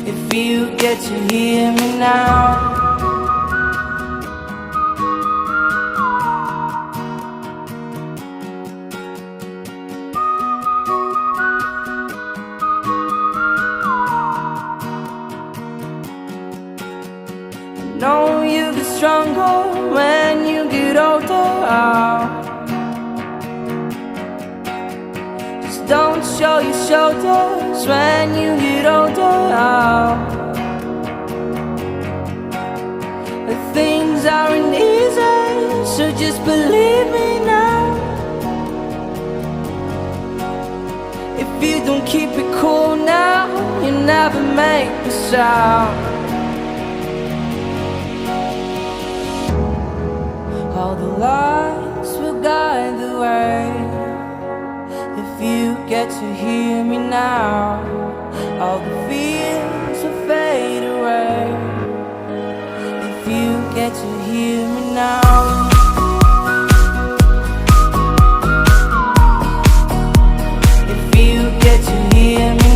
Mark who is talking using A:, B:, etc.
A: if you get to hear me now. Know you get stronger when you get older. Just don't show your shoulders when you get older. Things aren't easy, so just believe me now. If you don't keep it cool now, you never make a sound. All the lights will guide the way. If you get to hear me now, all the fears will fade away. If you get to hear me now.